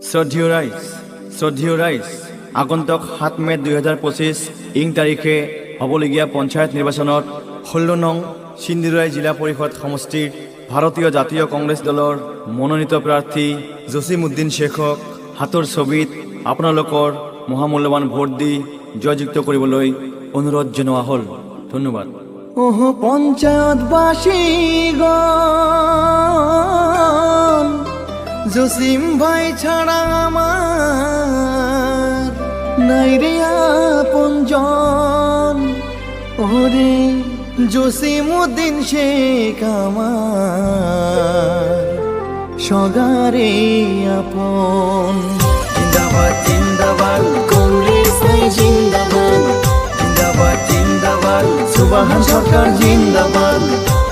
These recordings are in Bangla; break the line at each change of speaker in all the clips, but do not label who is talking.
শ্ৰদ্ধেয় ৰাইজ আগন্তুক 7 মে 2025 ইং তাৰিখে হ'বলগীয়া পঞ্চায়ত নিৰ্বাচনত 16 নং ছিন্দিৰাই জিলা পৰিষদ সমষ্টিৰ ভাৰতীয় জাতীয় কংগ্ৰেছ দলৰ মনোনীত প্ৰাৰ্থী জছিমউদ্দিন শ্বেখক হাতৰ ছবিত আপোনালোকৰ মহামূল্যৱান ভোট দি জয়যুক্ত কৰিবলৈ অনুৰোধ জনোৱা হ'ল। ধন্যবাদ।
পঞ্চায়েতবাসীগণ, জসিম ভাই ছাড়া আমার নাই রে আপনজন। ওরে জসিমউদ্দিন শেখ আমার সগারে আপন।
জিন্দাবাদ জিন্দাবাদ
কংগ্রেস জিন্দাবাদ,
জিন্দাবাদ জিন্দাবাদ
সুবহান সরকার জিন্দাবাদ,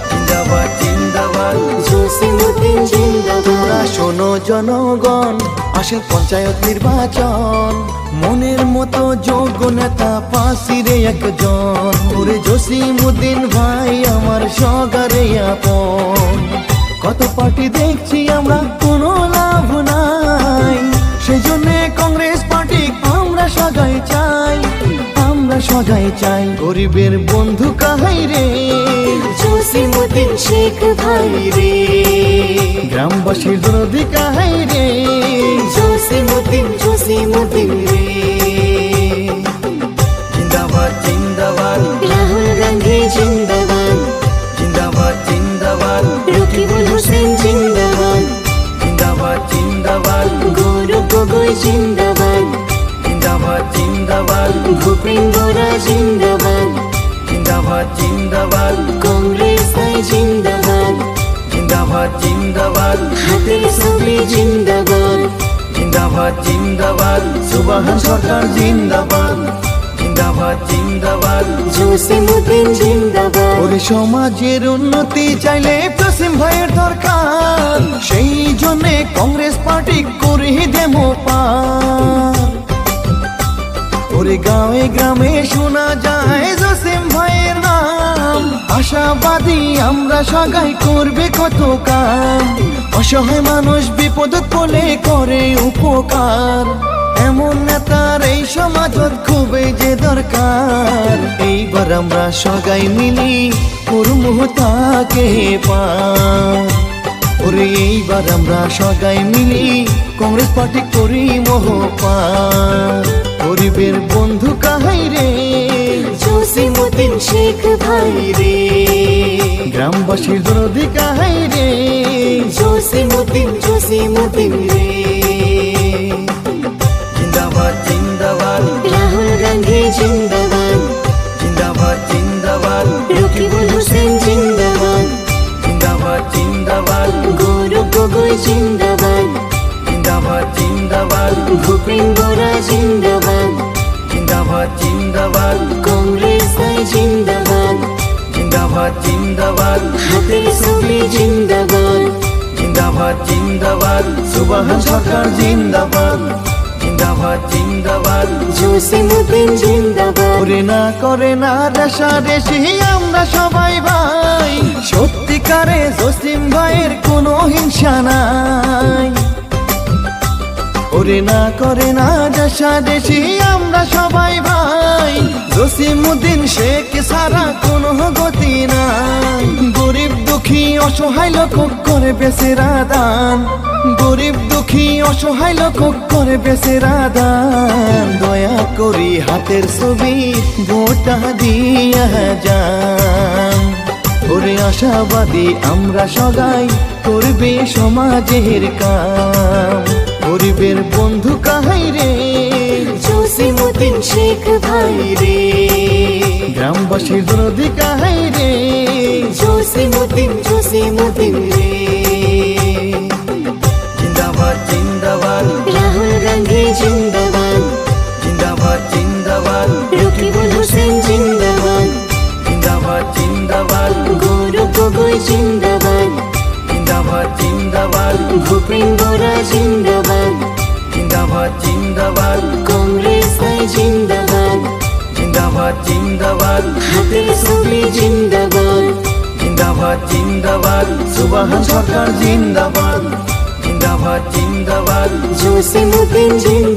জিন্দাবাদ জিন্দাবাদ
জসিমউদ্দিন জিন্দাবাদ। তোরা শোনো জনগণ, আসে পঞ্চায়েত নির্বাচন, মনের মতো যোগ্য নেতা পাশিরে একজন। ওরে জসিমউদ্দিন ভাই আমার সগারে আপন। কত পার্টি দেখছি আমরা, কোনো লাভ নাই, সেজন্য কংগ্রেস পার্টি আমরা সগাই চাই, আমরা সগাই চাই। গরিবের বন্ধু কাহাই রে, জসিমউদ্দিন শেখ ভাই রে। গ্রামবাসীর দরদি কাহাই রে, জসিমউদ্দিন রে।
জিন্দাবাদ জিন্দাবাদ
রাহুল গান্ধী জিন্দাবাদ,
জিন্দাবাদ জিন্দাবাদ
রকিবুল হোসেন জিন্দাবাদ,
জিন্দাবাদ জিন্দাবাদ
গৌরব গগৈ জিন্দাবাদ,
জিন্দাবাদ জিন্দাবাদ
ভূপেন বরা জিন্দাবাদ,
জিন্দাবাদ জিন্দাবাদ
কংগ্রেস জিন্দাবাদ,
জিন্দাবাদ জিন্দাবাদ
হাতের ছবি জিন্দাবাদ,
জিন্দাবাদ জিন্দাবাদ
সুবহান সরকার জিন্দাবাদ,
জিন্দাবাদ জিন্দাবাদ
জসিমউদ্দিন জিন্দাবাদ। ওরে সমাজের উন্নতি চাইলে জসিম ভাইয়ের দরকার, সেই জন্য কংগ্রেস পার্টি করে দেমো পার। ওরে গাঁয়ে গ্রামে শোনা যায় জসিম ভাইয়ের নাম, আশাবাদী আমরা সগাই করবে কত কাম। অসহায় মানুষ বিপদত পড়লে করে উপকার, এমন নেতার এই সমাজত খুবই যে দরকার। এইবার আমরা সগাই মিলি করমু তাকে পার। ওরে এইবার আমরা সগাই মিলি কংগ্রেস পার্টি করি মোহ পার। গরিবের বন্ধু কাহাই রে, জসিমউদ্দিন শেখ ভাই রে। গ্রামবাসীর দরদি কাহাই রে, জসিমউদ্দিন রে।
জিন্দাবাদ জিন্দাবাদ
রাহুল গান্ধী জিন্দাবাদ,
জিন্দাবাদ জিন্দাবাদ
রকিবুল হোসেন জিন্দাবাদ,
জিন্দাবাদ জিন্দাবাদ
গৌরব গগৈ জিন্দাবাদ,
জিন্দাবাদ জিন্দাবাদ
ভূপেন বরা জিন্দাবাদ,
জিন্দাবাদ জিন্দাবাদ
কংগ্রেস জিন্দাবাদ,
জিন্দাবাদ জিন্দাবাদ
হাতের ছবি জিন্দাবাদ,
জিন্দাবাদ জিন্দাবাদ
সুবহান সরকার জিন্দাবাদ,
জিন্দাবাদ জিন্দাবাদ
জসিমউদ্দিন জিন্দাবাদ। ওরে না করে না রেশারেশি আমরা সবাই ভাই, সত্যিকারে জসিম ভাইয়ের কোনো হিংসা নাই। ওরে না করে না রেশারেশি আমরা সবাই ভাই, জসিমউদ্দিন শেখ ছাড়া কোনো গতি নাই। গরিব দুঃখী অসহায় লোক করে বেচেরা দান, গরিব দুঃখী অসহায় লোক করে বেচেরা দান। দয়া করি হাতের ছবি ভোটা দিয়া যান। ওরে আশাবাদী আমরা সগাই করবে সমাজের কাম। গরিবের বন্ধু কাহাই রে, জসিমউদ্দিন শেখ ভাই রে। গ্রামবাসীর দরদি কাহাই রে, জসিমউদ্দিন রে।
জিন্দাবাদ জিন্দাবাদ
রাহুল গান্ধী জিন্দাবাদ,
জিন্দাবাদ জিন্দাবাদ
রকিবুল হোসেন জিন্দাবাদ,
জিন্দাবাদ জিন্দাবাদ
গৌরব গগৈ জিন্দাবাদ,
জিন্দাবাদ জিন্দাবাদ
ভূপেন বরা জিন্দাবাদ,
জিন্দাবাদ জিন্দাবাদ
কংগ্রেস জিন্দাবাদ,
জিন্দাবাদ জিন্দাবাদ
হাতের ছবি জিন্দাবাদ,
জিন্দাবাদ জিন্দাবাদ
সুবহান সরকার জিন্দাবাদ,
জিন্দাবাদ জিন্দাবাদ
জোসেমুদ্দিন জিন্দাবাদ